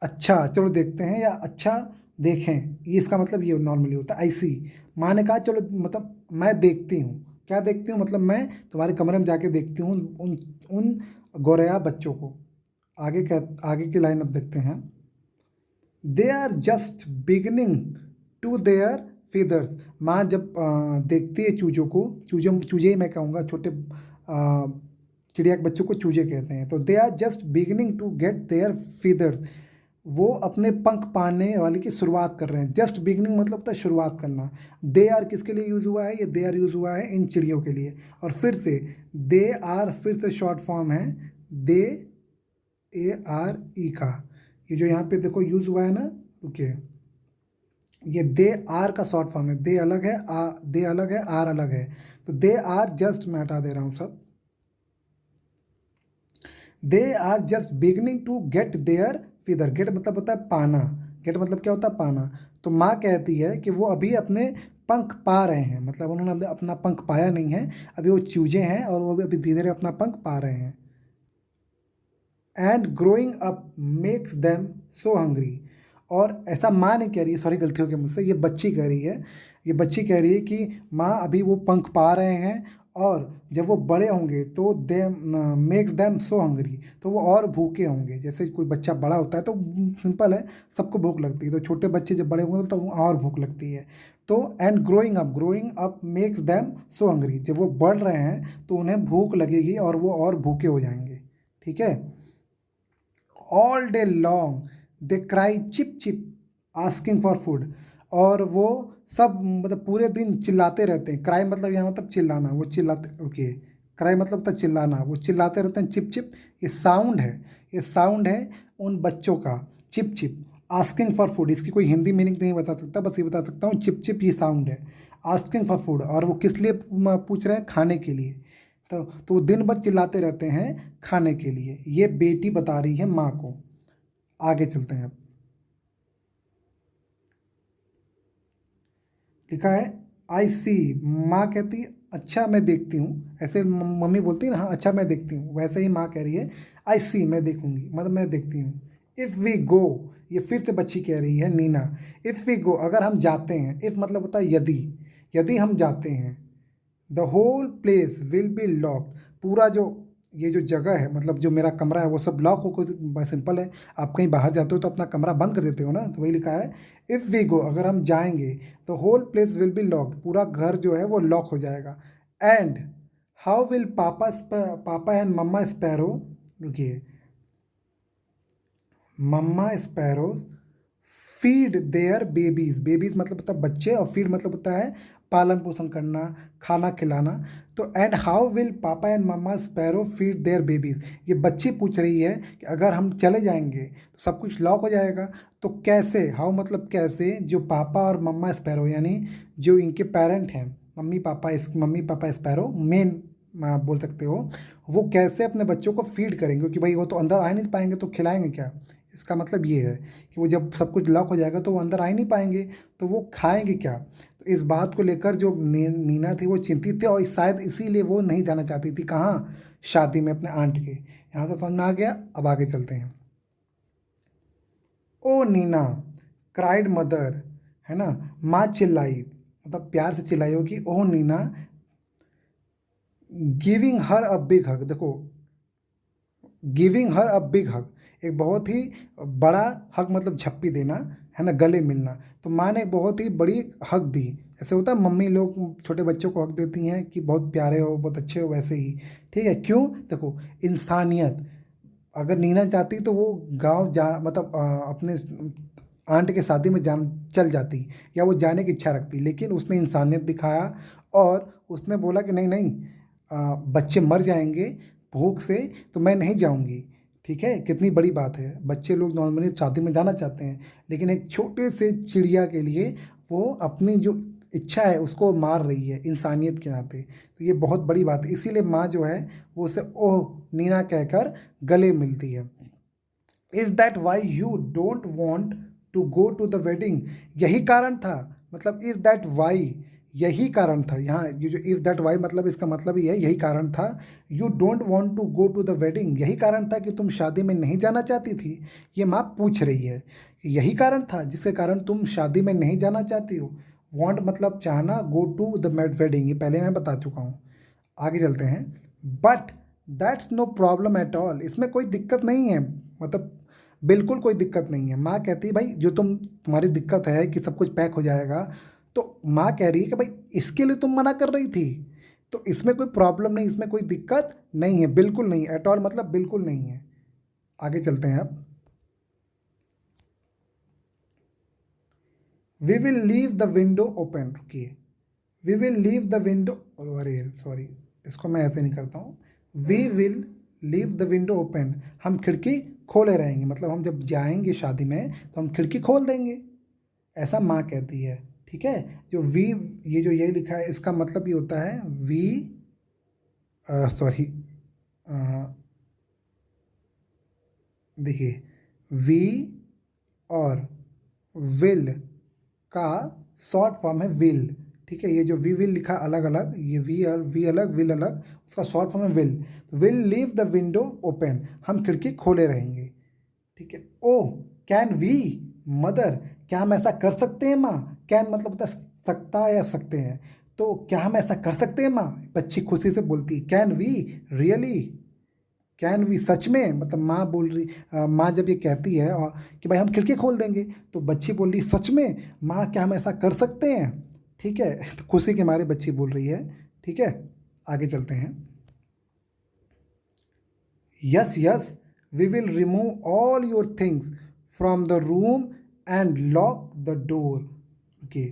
अच्छा चलो देखते हैं, या अच्छा देखें, ये इसका मतलब ये नॉर्मली होता है। आई सी, माँ ने कहा चलो, मतलब मैं देखती हूँ, क्या देखती हूँ, मतलब मैं तुम्हारे कमरे में जाके देखती हूँ उन उन गौरैया बच्चों को। आगे की लाइन अब देखते हैं। They are just beginning to their feathers, माँ जब देखती है चूजों को, चूजे ही मैं कहूँगा, छोटे चिड़िया के बच्चों को चूजे कहते हैं। तो they are just beginning to get their feathers, वो अपने पंख पाने वाले की शुरुआत कर रहे हैं। जस्ट बिगनिंग मतलब होता है शुरुआत करना। दे आर किसके लिए यूज़ हुआ है, ये दे आर यूज़ हुआ है इन चिड़ियों के लिए। और फिर से दे आर, फिर से शॉर्ट फॉर्म है दे, ए आर ई का, ये जो यहाँ पे देखो यूज़ हुआ है ना, रुकिए, ये दे आर का शॉर्ट फॉर्म है। दे अलग है, दे अलग है, आर अलग है। तो दे आर जस्ट, मैं हटा दे रहा हूँ सब, they are just beginning to get their feather. Get मतलब होता है पाना, गेट मतलब क्या होता है, पाना। तो माँ कहती है कि वो अभी अपने पंख पा रहे हैं, मतलब उन्होंने अभी अपना पंख पाया नहीं है, अभी वो चूजे हैं और वो अभी धीरे धीरे अपना पंख पा रहे हैं। And growing up makes them so hungry, और ऐसा माँ नहीं कह रही है, सॉरी गलती हो गई मुझसे, ये बच्ची कह रही है, ये बच्ची कह रही है कि माँ अभी वो पंख पा रहे हैं और जब वो बड़े होंगे तो दे मेक्स देम सो हंग्री, तो वो और भूखे होंगे। जैसे कोई बच्चा बड़ा होता है तो सिंपल है, सबको भूख लगती है, तो छोटे बच्चे जब बड़े होंगे तो और भूख लगती है। तो and growing up makes them so hungry, जब वो बढ़ रहे हैं तो उन्हें भूख लगेगी और वो और भूखे हो जाएंगे। ठीक है। All day long they cry chip chip asking for food, और वो सब मतलब पूरे दिन चिल्लाते रहते हैं। क्राई मतलब यहाँ मतलब चिल्लाना, वो चिल्लाते, ओके, क्राई मतलब होता है चिल्लाना, वो चिल्लाते रहते हैं। चिप चिप ये साउंड है, ये साउंड है उन बच्चों का, chip chip. Asking for food, इसकी कोई हिंदी मीनिंग नहीं बता सकता, बस ये बता सकता हूँ चिप चिप ये साउंड है। आस्किंग फॉर फूड, और वो किस लिए पूछ रहे हैं, खाने के लिए। तो वो दिन भर चिल्लाते रहते हैं खाने के लिए, ये बेटी बता रही है माँ को। आगे चलते हैं। लिखा है आई सी, माँ कहती है अच्छा मैं देखती हूँ, ऐसे मम्मी बोलती है ना, हाँ अच्छा मैं देखती हूँ, वैसे ही माँ कह रही है आई सी, मैं देखूंगी, मतलब मैं देखती हूँ। इफ़ वी गो, ये फिर से बच्ची कह रही है नीना, इफ़ वी गो अगर हम जाते हैं, इफ़ मतलब होता है यदि, यदि हम जाते हैं, the whole place will be locked, पूरा जो ये जो जगह है, मतलब जो मेरा कमरा है वो सब लॉक हो। सिंपल है, आप कहीं बाहर जाते हो तो अपना कमरा बंद कर देते हो ना, तो वही लिखा है इफ़ वी गो, अगर हम जाएंगे तो whole place will be locked, पूरा घर जो है वो लॉक हो जाएगा। And how will papa and mamma sparrow, रुकिए, mama sparrow feed their babies, babies मतलब होता है बच्चे, और फीड मतलब होता है पालन पोषण करना, खाना खिलाना। तो and how will papa and mamma sparrow feed their babies, ये बच्ची पूछ रही है कि अगर हम चले जाएंगे तो सब कुछ लॉक हो जाएगा, तो कैसे, हाउ मतलब कैसे, जो पापा और मम्मा स्पैरो यानी जो इनके पेरेंट हैं, मम्मी पापा स्पैरो मेन बोल सकते हो, वो कैसे अपने बच्चों को फीड करेंगे, क्योंकि भाई वो तो अंदर आ नहीं पाएंगे तो खिलाएंगे क्या। इसका मतलब ये है कि वो जब सब कुछ लॉक हो जाएगा तो वो अंदर आ ही नहीं पाएंगे, तो वो खाएंगे क्या। तो इस बात को लेकर जो नीना थी वो चिंतित थी, और शायद इसीलिए वो नहीं जाना चाहती थी कहाँ, शादी में अपने आंट के। यहाँ तो समझ में आ गया, अब आगे चलते हैं। ओ नीना क्राइड मदर, है ना, माँ चिल्लाई, मतलब प्यार से चिल्लाई होगी, oh Nina, giving her a big hug, देखो गिविंग हर अ बिग हग, एक बहुत ही बड़ा हग मतलब झप्पी देना, है ना, गले मिलना। तो माँ ने एक बहुत ही बड़ी हग दी, ऐसे होता है मम्मी लोग छोटे बच्चों को हग देती हैं कि बहुत प्यारे हो, बहुत अच्छे हो, वैसे ही। ठीक है, क्यों, देखो इंसानियत, अगर नीना चाहती तो वो गांव जा मतलब अपने आंट के शादी में जान चल जाती, या वो जाने की इच्छा रखती, लेकिन उसने इंसानियत दिखाया और उसने बोला कि नहीं नहीं, बच्चे मर जाएंगे भूख से, तो मैं नहीं जाऊंगी। ठीक है, कितनी बड़ी बात है। बच्चे लोग नॉर्मली शादी में जाना चाहते हैं, लेकिन एक छोटे से चिड़िया के लिए वो अपनी जो इच्छा है उसको मार रही है इंसानियत के नाते। तो ये बहुत बड़ी बात है, इसीलिए माँ जो है वो उसे ओह नीना कहकर गले मिलती है। Is that why you don't want to go to the wedding? यही कारण था, मतलब इज दैट वाई, यही कारण था। यहाँ ये जो इज दैट वाई मतलब इसका मतलब ही है यही कारण था। You don't want to go to the wedding, यही कारण था कि तुम शादी में नहीं जाना चाहती थी। ये माँ पूछ रही है, यही कारण था जिसके कारण तुम शादी में नहीं जाना चाहती हो। वॉन्ट मतलब चाहना, गो टू द वेडिंग ये पहले मैं बता चुका हूँ। आगे चलते हैं। But that's no problem at all, इसमें कोई दिक्कत नहीं है, मतलब बिल्कुल कोई दिक्कत नहीं है। माँ कहती है भाई जो तुम्हारी दिक्कत है कि सब कुछ पैक हो जाएगा, तो माँ कह रही है कि भाई इसके लिए तुम मना कर रही थी, तो इसमें कोई प्रॉब्लम नहीं, इसमें कोई दिक्कत नहीं है, बिल्कुल नहीं, एट ऑल मतलब बिल्कुल नहीं है। आगे चलते हैं अब। We will leave the window open, रुकिए, we will leave the window, अरे सॉरी इसको मैं ऐसे नहीं करता हूँ। We will leave the window open, हम खिड़की खोले रहेंगे, मतलब हम जब जाएंगे शादी में तो हम खिड़की खोल देंगे, ऐसा माँ कहती है। ठीक है, जो वी, ये जो ये लिखा है इसका मतलब ये होता है वी, सॉरी देखिए, वी और विल का शॉर्ट फॉर्म है विल। ठीक है, ये जो वी विल लिखा अलग अलग, ये वी अलग विल अलग, उसका शॉर्ट फॉर्म है will. Will leave the window open, हम खिड़की खोले रहेंगे। ठीक है, ओ कैन वी मदर, क्या हम ऐसा कर सकते हैं माँ? कैन मतलब होता है सकता या सकते हैं, तो क्या हम ऐसा कर सकते हैं माँ? बच्ची खुशी से बोलती है can we really, can we सच में, मतलब माँ बोल रही, माँ जब ये कहती है और कि भाई हम खिड़की खोल देंगे, तो बच्ची बोल रही सच में माँ क्या हम ऐसा कर सकते हैं? ठीक है, तो खुशी के मारे बच्ची बोल रही है। ठीक है, आगे चलते हैं। Yes yes, we will remove all your things from the room and lock the door, okay,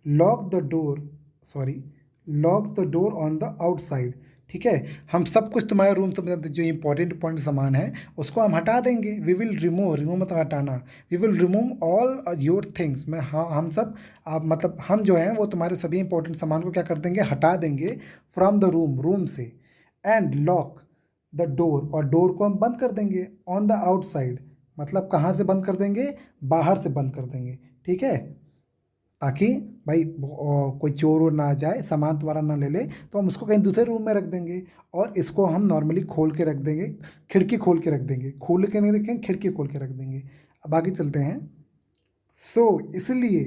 lock the door, sorry, lock the door on the outside. ठीक है, हम सब कुछ तुम्हारे रूम से मतलब जो इंपॉर्टेंट सामान है उसको हम हटा देंगे। वी विल रिमूव, रिमूव मतलब हटाना, we will remove all your things, मैं हाँ हम सब, आप मतलब हम जो हैं वो तुम्हारे सभी इंपॉर्टेंट सामान को क्या कर देंगे, हटा देंगे, फ्रॉम द रूम, रूम से, एंड लॉक द डोर, और डोर को हम बंद कर देंगे, ऑन द आउटसाइड मतलब कहाँ से बंद कर देंगे, बाहर से बंद कर देंगे। ठीक है, ताकि भाई कोई चोर वोर ना आ जाए, सामान तुम्हारा ना ले ले, तो हम उसको कहीं दूसरे रूम में रख देंगे, और इसको हम नॉर्मली खोल के रख देंगे, खिड़की खोल के रख देंगे, खोल के नहीं रखेंगे, खिड़की खोल के रख देंगे। अब आगे चलते हैं। सो इसलिए,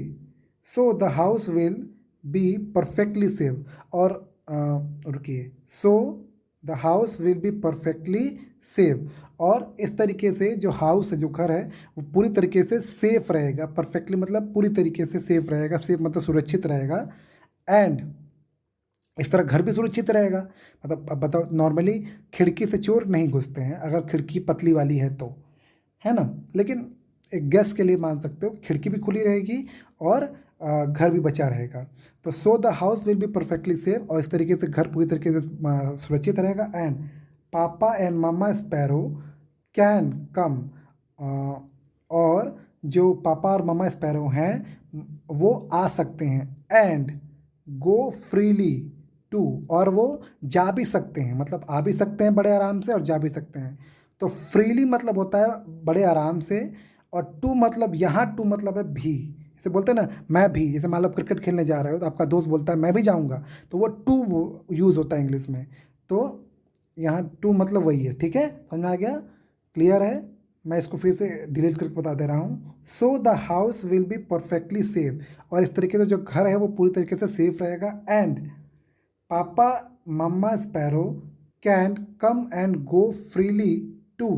so the house will be perfectly save, और रुकिए, so the house will be perfectly save, और इस तरीके से जो हाउस है, जो घर है, वो पूरी तरीके से सेफ रहेगा। परफेक्टली मतलब पूरी तरीके से सेफ रहेगा, सेफ मतलब सुरक्षित रहेगा, एंड इस तरह घर भी सुरक्षित रहेगा। मतलब अब बताओ, नॉर्मली खिड़की से चोर नहीं घुसते हैं अगर खिड़की पतली वाली है तो, है ना, लेकिन एक गेस्ट के लिए मान सकते हो खिड़की भी खुली रहेगी और घर भी बचा रहेगा। तो so the house will be perfectly safe, और इस तरीके से घर पूरी तरीके से सुरक्षित रहेगा। एंड पापा एंड मामा स्पैरो कैन कम, और जो पापा और मामा स्पैरो हैं वो आ सकते हैं, एंड गो फ्रीली टू, और वो जा भी सकते हैं, मतलब आ भी सकते हैं बड़े आराम से और जा भी सकते हैं। तो फ्रीली मतलब होता है बड़े आराम से, और टू मतलब यहाँ टू मतलब है भी, जैसे बोलते हैं ना मैं भी, जैसे मान लो क्रिकेट खेलने जा रहे हो तो आपका दोस्त बोलता है मैं भी जाऊँगा, तो वो टू यूज़ होता है इंग्लिश में, तो यहाँ टू मतलब वही है। ठीक है, समझ में आ गया, क्लियर है? मैं इसको फिर से डिलीट करके बता दे रहा हूँ। So the house will be perfectly safe, और इस तरीके से जो घर है वो पूरी तरीके से सेफ रहेगा। And papa mama sparrow can come and go freely too,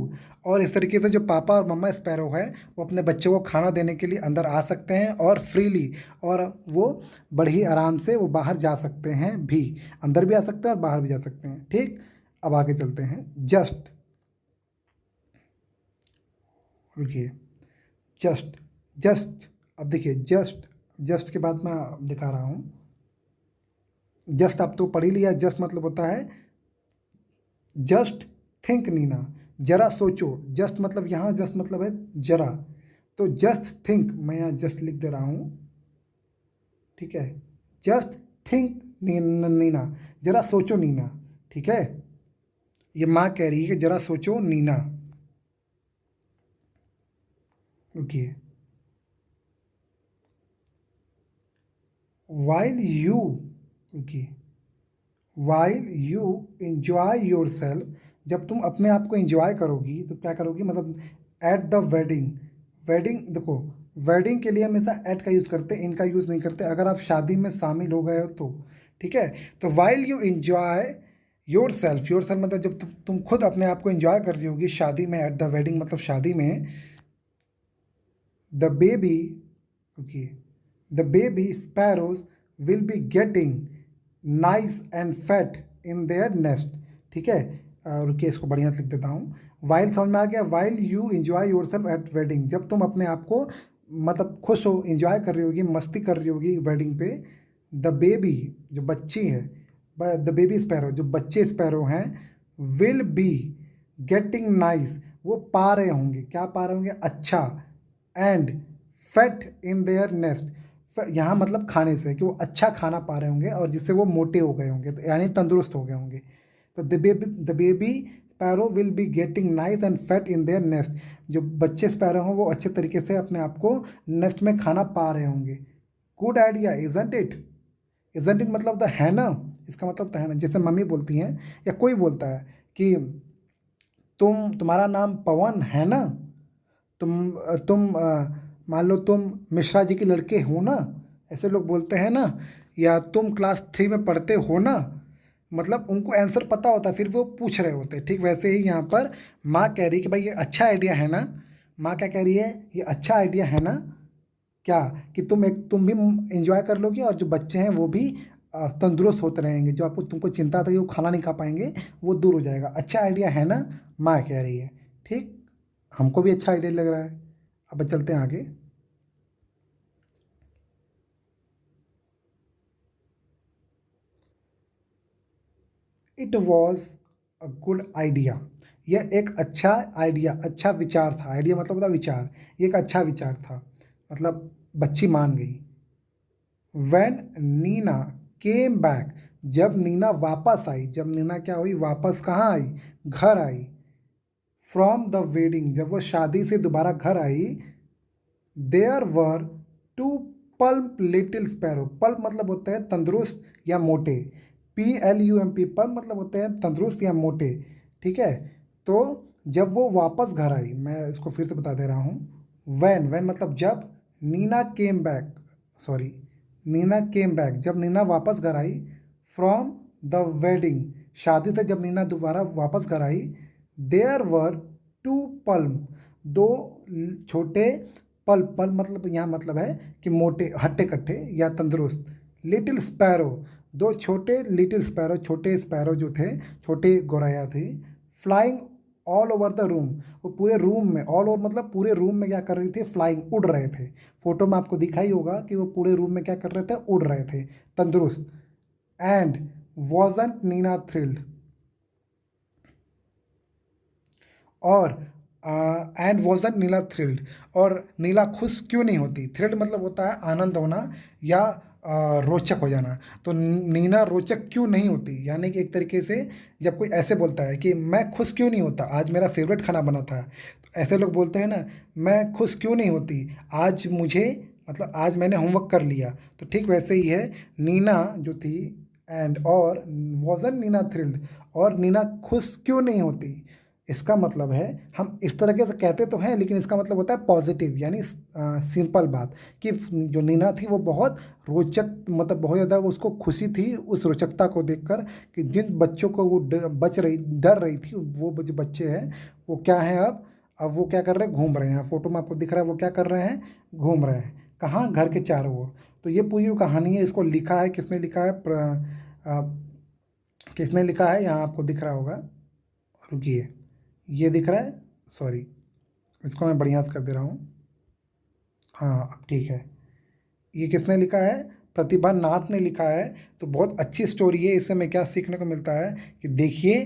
और इस तरीके से जो पापा और मम्मा स्पैरो है वो अपने बच्चों को खाना देने के लिए अंदर आ सकते हैं, और फ्रीली, और वो बड़े ही आराम से वो बाहर जा सकते हैं भी, अंदर भी आ सकते हैं और बाहर भी जा सकते हैं। ठीक, अब आगे चलते हैं। जस्ट, रुकिए, जस्ट, जस्ट, अब देखिए जस्ट, जस्ट के बाद मैं दिखा रहा हूँ। जस्ट आप तो पढ़ ही लिया, जस्ट मतलब होता है जस्ट थिंक नीना, जरा सोचो, जस्ट मतलब यहाँ जस्ट मतलब है जरा, तो जस्ट थिंक, मैं यहाँ जस्ट लिख दे रहा हूँ, ठीक है। जस्ट थिंक नीना, जरा सोचो नीना, ठीक है। ये माँ कह रही है कि जरा सोचो नीना। रुकिए, वाइल यू, रुकिए, while you enjoy your self, जब तुम अपने आप को इंजॉय करोगी तो क्या करोगी, मतलब एट द वेडिंग, वेडिंग देखो, वेडिंग के लिए हमेशा एट का यूज़ करते हैं, इनका यूज़ नहीं करते अगर आप शादी में शामिल हो गए हो तो, ठीक है। तो while you enjoy your self मतलब जब तुम खुद अपने आप को इंजॉय कर रही होगी शादी में, एट द वेडिंग मतलब शादी में, the baby, okay, the baby sparrows will be getting nice and fat in their nest, ठीक है। रुकिए, इसको बढ़िया लिख देता हूँ। वाइल समझ में आ गया, while you enjoy your self eight wedding, जब तुम अपने आप को मतलब खुश हो, इंजॉय कर रही होगी, मस्ती कर रही होगी वेडिंग पे, द बेबी जो बच्ची है, द बेबी स्पैरो जो बच्चे स्पैरो हैं, विल बी गेटिंग नाइस, वो पा रहे होंगे, क्या पा रहे होंगे, अच्छा, and fat in their nest, यहाँ मतलब खाने से, कि वो अच्छा खाना पा रहे होंगे और जिससे वो मोटे हो गए होंगे, तो यानी तंदुरुस्त हो गए होंगे। तो the baby sparrow will be getting nice and fat in their nest, जो बच्चे स्पैरो हों वो अच्छे तरीके से अपने आप को नेस्ट में खाना पा रहे होंगे। Good idea isn't it, isn't it मतलब तो है ना, इसका मतलब तो है ना, जैसे मम्मी बोलती हैं या कोई बोलता है कि तुम्हारा नाम पवन है ना, तुम मान लो तुम मिश्रा जी के लड़के हो ना, ऐसे लोग बोलते हैं ना, या तुम क्लास 3 में पढ़ते हो ना, मतलब उनको आंसर पता होता है फिर वो पूछ रहे होते हैं। ठीक वैसे ही यहाँ पर माँ कह रही है कि भाई ये अच्छा आइडिया है ना, माँ क्या कह रही है, ये अच्छा आइडिया है ना, क्या कि तुम भी इंजॉय कर लोगे और जो बच्चे हैं वो भी तंदुरुस्त होते रहेंगे, जो आपको तुमको चिंता था कि वो खाना नहीं खा पाएंगे वो दूर हो जाएगा, अच्छा आइडिया है ना, माँ कह रही है। ठीक, हमको भी अच्छा आइडिया लग रहा है। अब चलते हैं आगे। It was a good idea, यह एक अच्छा आइडिया, अच्छा विचार था, आइडिया मतलब होता विचार, ये एक अच्छा विचार था, मतलब बच्ची मान गई। When नीना केम बैक, जब नीना वापस आई, जब नीना क्या हुई, वापस कहाँ आई, घर आई, फ्रॉम द वेडिंग, जब वो शादी से दोबारा घर आई, there were two pulp little sparrow, pulp मतलब होता है तंदुरुस्त या मोटे, PLUMP, पल्प मतलब होते हैं तंदुरुस्त या मोटे, ठीक है। तो जब वो वापस घर आई, मैं इसको फिर से बता दे रहा हूँ, वैन मतलब जब, Nina came back, sorry, Nina came back, जब नीना वापस घर आई, फ्रॉम द वेडिंग, शादी से जब नीना दोबारा वापस घर आई, देयर वर टू पल्म, दो छोटे पल्प, पल्प मतलब यहाँ मतलब है कि मोटे, हट्टे कट्टे या तंदुरुस्त, लिटिल स्पैरो, दो छोटे लिटिल स्पैरो, छोटे स्पैरो जो थे, छोटे गौरैया थी, flying all over the room, वो पूरे रूम में, ऑल ओवर मतलब पूरे रूम में क्या कर रही थी, फ्लाइंग, उड़ रहे थे। फोटो में आपको दिखाई होगा कि वो पूरे रूम में क्या कर रहे थे, उड़ रहे थे, तंदुरुस्त। एंड वॉजंट नीना थ्रिल्ड, और एंड वॉजंट नीला थ्रिल्ड, और नीला खुश क्यों नहीं होती, थ्रिल्ड मतलब होता है आनंद होना या रोचक हो जाना, तो नीना रोचक क्यों नहीं होती, यानी कि एक तरीके से जब कोई ऐसे बोलता है कि मैं खुश क्यों नहीं होता, आज मेरा फेवरेट खाना बना था, तो ऐसे लोग बोलते हैं ना, मैं खुश क्यों नहीं होती, आज मुझे, मतलब आज मैंने होमवर्क कर लिया, तो ठीक वैसे ही है, नीना जो थी, एंड और वॉजन नीना थ्रिल्ड, और नीना खुश क्यों नहीं होती, इसका मतलब है, हम इस तरीके से कहते तो हैं लेकिन इसका मतलब होता है पॉजिटिव, यानी सिंपल बात, कि जो नीना थी वो बहुत रोचक, मतलब बहुत ज़्यादा उसको खुशी थी उस रोचकता को देखकर, कि जिन बच्चों को वो डर रही थी, वो जो बच्चे हैं वो क्या हैं, अब वो क्या कर रहे हैं, घूम रहे हैं, फोटो में आपको दिख रहा है वो क्या कर रहे हैं, घूम रहे हैं, कहाँ, घर के चारों ओर। तो ये पूरी जो कहानी है, इसको लिखा है, किसने लिखा है, किसने लिखा है, यहाँ आपको दिख रहा होगा, रुकिए, ये दिख रहा है, सॉरी, इसको मैं बढ़िया से कर दे रहा हूँ, हाँ अब ठीक है। ये किसने लिखा है, प्रतिभा नाथ ने लिखा है। तो बहुत अच्छी स्टोरी है, इससे हमें क्या सीखने को मिलता है कि देखिए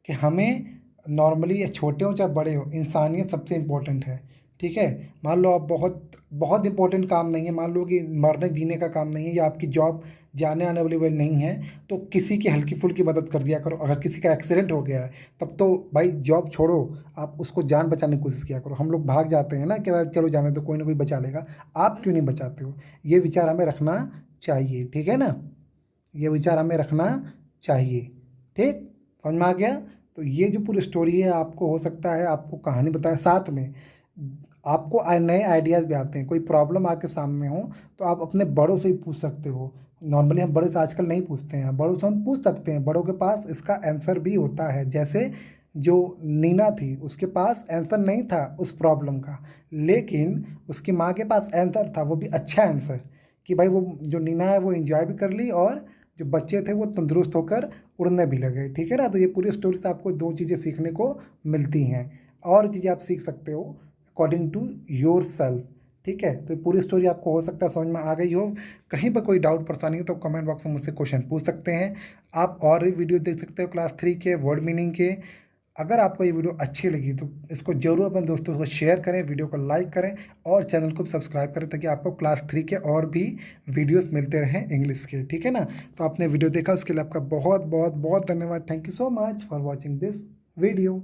कि हमें नॉर्मली या छोटे हो चाहे बड़े हो, इंसानियत सबसे इम्पोर्टेंट है। ठीक है, मान लो आप बहुत बहुत इंपॉर्टेंट काम नहीं है, मान लो कि मरने जीने का काम नहीं है या आपकी जॉब जाने आने वाली नहीं है, तो किसी की हल्की फुल्की मदद कर दिया करो। अगर किसी का एक्सीडेंट हो गया है तब तो भाई जॉब छोड़ो, आप उसको जान बचाने की कोशिश किया करो। हम लोग भाग जाते हैं ना कि भाई चलो जाने तो कोई ना कोई बचा लेगा, आप क्यों नहीं बचाते हो? ये विचार हमें रखना चाहिए, ठीक है ना? ये विचार हमें रखना चाहिए। ठीक, समझ में आ गया? तो ये जो पूरी स्टोरी है, आपको हो सकता है आपको कहानी बताए, साथ में आपको नए आइडियाज़ भी आते हैं। कोई प्रॉब्लम आपके सामने हो तो आप अपने बड़ों से ही पूछ सकते हो। नॉर्मली हम बड़े से आजकल नहीं पूछते हैं, बड़ों से हम पूछ सकते हैं, बड़ों के पास इसका आंसर भी होता है। जैसे जो नीना थी, उसके पास आंसर नहीं था उस प्रॉब्लम का, लेकिन उसकी माँ के पास आंसर था, वो भी अच्छा आंसर, कि भाई वो जो नीना है वो एंजॉय भी कर ली और जो बच्चे थे वो तंदुरुस्त होकर उड़ने भी लगे। ठीक है ना? तो ये पूरी स्टोरी से आपको दो चीज़ें सीखने को मिलती हैं, और चीज़ें आप सीख सकते हो अकॉर्डिंग टू योर सेल्फ। ठीक है, तो ये पूरी स्टोरी आपको हो सकता है समझ में आ गई हो। कहीं पर कोई डाउट परेशानी हो तो कमेंट बॉक्स में मुझसे क्वेश्चन पूछ सकते हैं। आप और भी वीडियो देख सकते हो क्लास 3 के वर्ड मीनिंग के। अगर आपको ये वीडियो अच्छी लगी तो इसको जरूर अपने दोस्तों को शेयर करें, वीडियो को लाइक करें और चैनल को सब्सक्राइब करें, ताकि आपको क्लास 3 के और भी वीडियोस मिलते रहें इंग्लिश के। ठीक है ना? तो आपने वीडियो देखा उसके लिए आपका बहुत बहुत बहुत धन्यवाद। Thank you so much for watching this video.